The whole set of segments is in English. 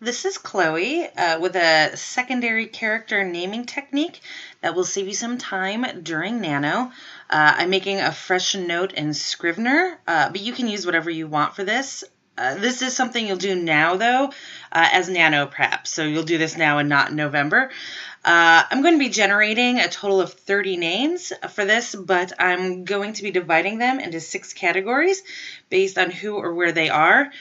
This is Chloe with a secondary character naming technique that will save you some time during Nano. I'm making a fresh note in Scrivener, but you can use whatever you want for this. This is something you'll do now, though, as Nano prep. So you'll do this now and not in November. I'm going to be generating a total of 30 names for this, but I'm going to be dividing them into 6 categories based on who or where they are.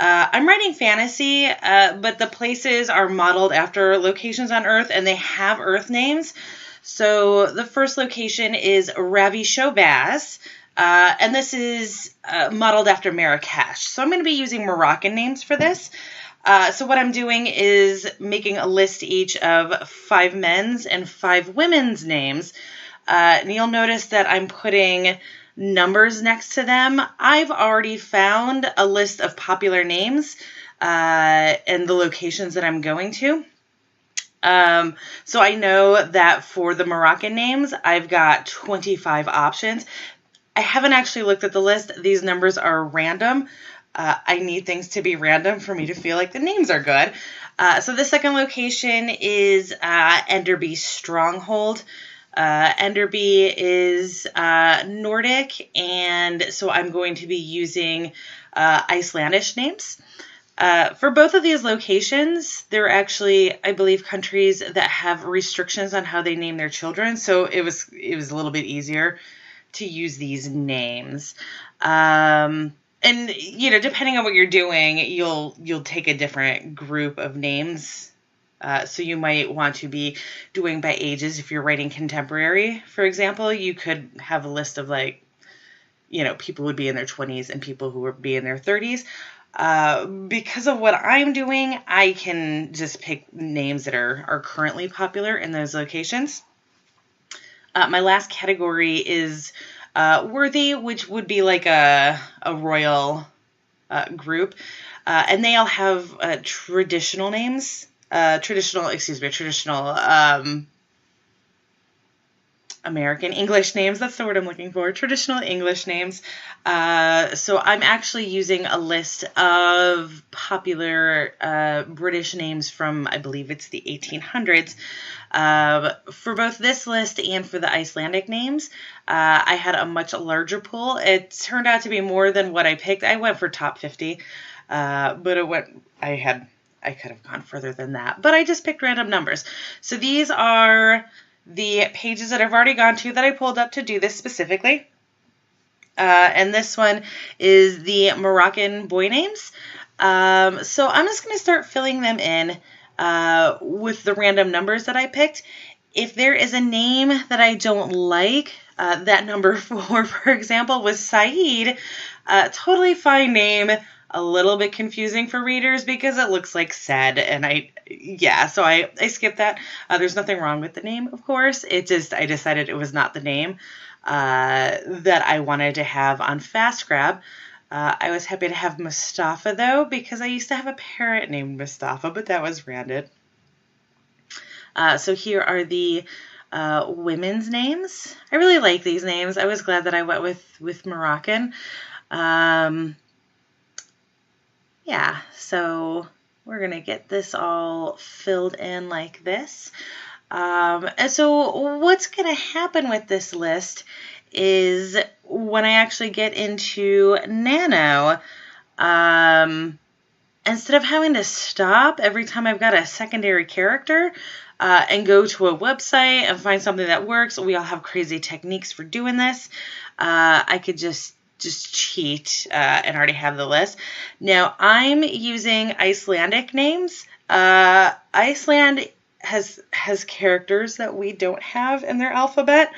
I'm writing fantasy, but the places are modeled after locations on Earth, and they have Earth names. So the first location is Ravi Shobaz, and this is modeled after Marrakesh. So I'm going to be using Moroccan names for this. So what I'm doing is making a list each of 5 men's and 5 women's names. And you'll notice that I'm putting numbers next to them. I've already found a list of popular names and the locations that I'm going to. So I know that for the Moroccan names, I've got 25 options. I haven't actually looked at the list. These numbers are random. I need things to be random for me to feel like the names are good. So the second location is Enderby Stronghold. Enderby is Nordic, and so I'm going to be using Icelandic names. For both of these locations, there are actually, I believe, countries that have restrictions on how they name their children, so it was a little bit easier to use these names. And depending on what you're doing, you'll take a different group of names. So you might want to be doing by ages. If you're writing contemporary, for example, you could have a list of people would be in their 20s and people who would be in their 30s. Because of what I'm doing, I can just pick names that are currently popular in those locations. My last category is worthy, which would be like a royal group. And they all have traditional names. Traditional American English names. That's the word I'm looking for. Traditional English names. So I'm actually using a list of popular British names from, I believe it's the 1800s. For both this list and for the Icelandic names, I had a much larger pool. It turned out to be more than what I picked. I went for top 50, but I could have gone further than that, but I just picked random numbers. So these are the pages that I've already gone to that I pulled up to do this specifically. And this one is the Moroccan boy names. So I'm just going to start filling them in with the random numbers that I picked. If there is a name that I don't like, that number 4, for example, was Saeed. Totally fine name. A little bit confusing for readers because it looks like said, and I skipped that. There's nothing wrong with the name, of course. I decided it was not the name that I wanted to have on Fast Grab. I was happy to have Mustafa, though, because I used to have a parrot named Mustafa, but that was branded. So here are the women's names. I really like these names. I was glad that I went with Moroccan. Yeah, so we're going to get this all filled in like this. And so what's going to happen with this list is when I actually get into Nano, instead of having to stop every time I've got a secondary character and go to a website and find something that works, we all have crazy techniques for doing this. I could just cheat and already have the list. Now I'm using Icelandic names. Iceland has characters that we don't have in their alphabet.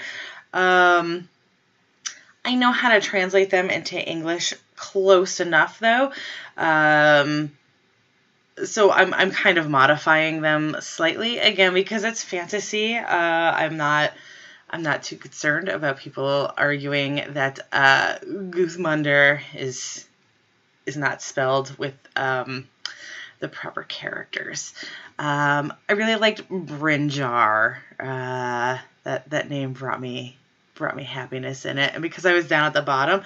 I know how to translate them into English close enough, though. So I'm kind of modifying them slightly, again, because it's fantasy. I'm not too concerned about people arguing that Guthmundur is not spelled with the proper characters. I really liked Brinjar. That name brought me happiness in it, and because I was down at the bottom,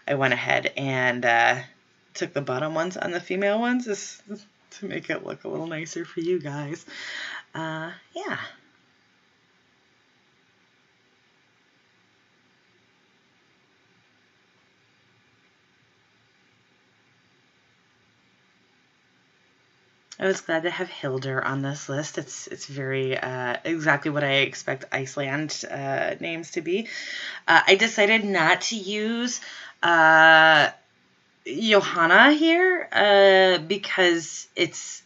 I went ahead and took the bottom ones on the female ones. It's to make it look a little nicer for you guys. Yeah. I was glad to have Hildur on this list. It's very exactly what I expect Iceland names to be. I decided not to use Johanna here because it's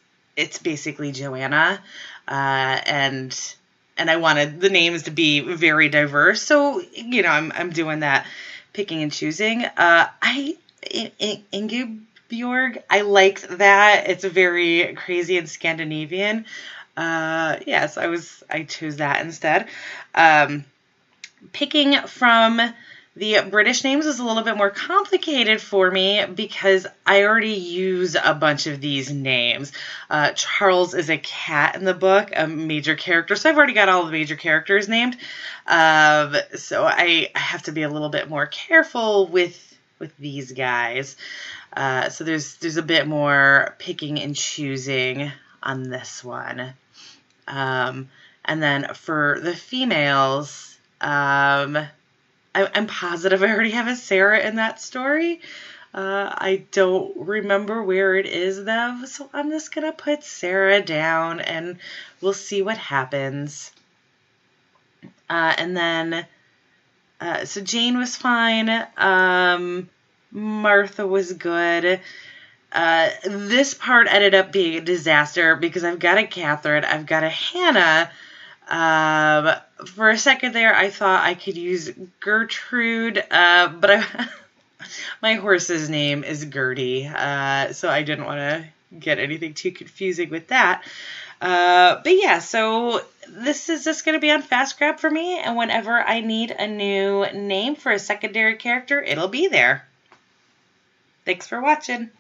basically Joanna, and I wanted the names to be very diverse. So I'm doing that, picking and choosing. Ingeborg, I liked that. It's very crazy and Scandinavian. Yes, I chose that instead. Picking from the British names is a little bit more complicated for me because I already use a bunch of these names. Charles is a cat in the book, a major character, so I've already got all the major characters named. So I have to be a little bit more careful with these guys. So there's a bit more picking and choosing on this one. And then for the females, I'm positive I already have a Sarah in that story. I don't remember where it is though, so I'm just gonna put Sarah down and we'll see what happens. And then, so Jane was fine. Martha was good. This part ended up being a disaster because I've got a Catherine, I've got a Hannah. For a second there, I thought I could use Gertrude, but my horse's name is Gertie, so I didn't want to get anything too confusing with that. But yeah, so this is just going to be on Fast Grab for me, and whenever I need a new name for a secondary character, it'll be there. Thanks for watching.